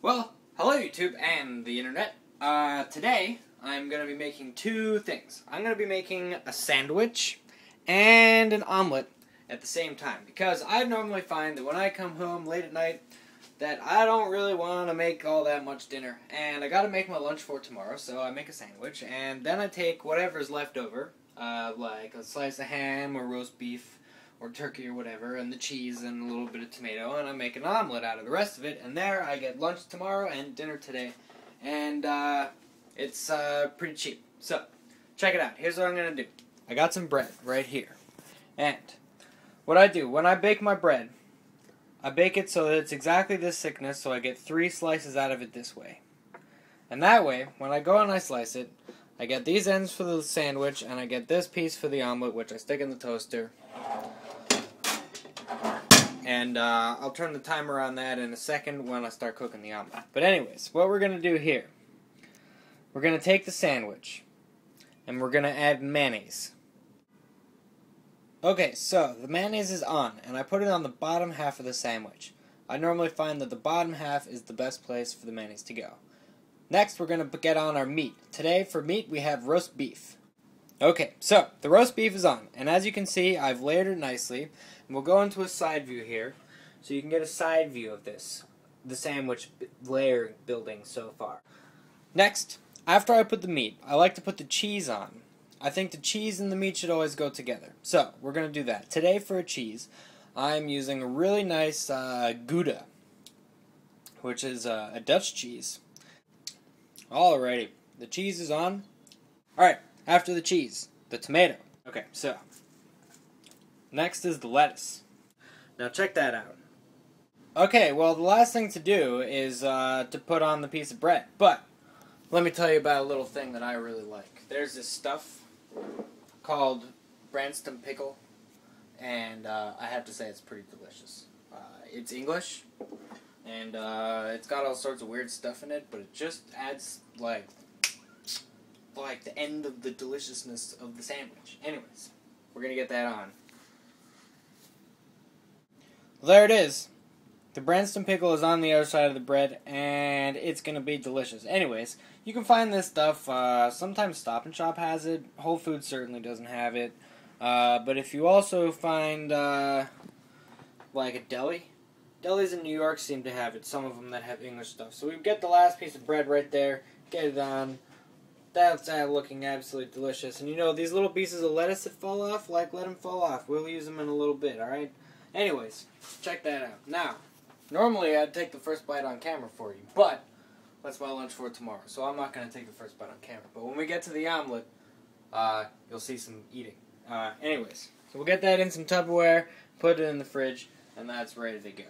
Well, hello YouTube and the internet. Today I'm going to be making two things. I'm going to be making a sandwich and an omelet at the same time, because I normally find that when I come home late at night that I don't really want to make all that much dinner, and I got to make my lunch for tomorrow, so I make a sandwich, and then I take whatever's left over, like a slice of ham or roast beef or turkey or whatever, and the cheese and a little bit of tomato, and I make an omelet out of the rest of it, and there I get lunch tomorrow and dinner today, and it's pretty cheap. So, check it out. Here's what I'm going to do. I got some bread right here, and what I do, when I bake my bread, I bake it so that it's exactly this thickness, so I get 3 slices out of it this way. And that way, when I go and I slice it, I get these ends for the sandwich, and I get this piece for the omelet, which I stick in the toaster. And I'll turn the timer on that in a second when I start cooking the omelet. But anyways, what we're going to do here, we're going to take the sandwich, and we're going to add mayonnaise. Okay, so the mayonnaise is on, and I put it on the bottom half of the sandwich. I normally find that the bottom half is the best place for the mayonnaise to go. Next, we're going to get on our meat. Today, for meat, we have roast beef. Okay, so the roast beef is on, and as you can see, I've layered it nicely, and we'll go into a side view here, so you can get a side view of this, the sandwich layer building so far. Next, after I put the meat, I like to put the cheese on. I think the cheese and the meat should always go together. So, we're going to do that. Today for a cheese, I'm using a really nice Gouda, which is a Dutch cheese. Alrighty, the cheese is on. Alright, after the cheese, the tomato. Okay, so, next is the lettuce. Now check that out. Okay, well the last thing to do is to put on the piece of bread. But, let me tell you about a little thing that I really like. There's this stuff called Branston pickle, and I have to say it's pretty delicious. It's English, and it's got all sorts of weird stuff in it, but it just adds like the end of the deliciousness of the sandwich. Anyways, we're gonna get that on. Well, there it is. The Branston pickle is on the other side of the bread, and it's going to be delicious. Anyways, you can find this stuff, sometimes Stop and Shop has it, Whole Foods certainly doesn't have it, but if you also find, like a deli, delis in New York seem to have it, some of them that have English stuff. So we get the last piece of bread right there, get it on, that's looking absolutely delicious. And you know, these little pieces of lettuce that fall off, like, let them fall off, we'll use them in a little bit, alright? Anyways, check that out. Now, normally, I'd take the first bite on camera for you, but that's my lunch for tomorrow, so I'm not going to take the first bite on camera. But when we get to the omelet, you'll see some eating. Anyways, so we'll get that in some Tupperware, put it in the fridge, and that's ready to go.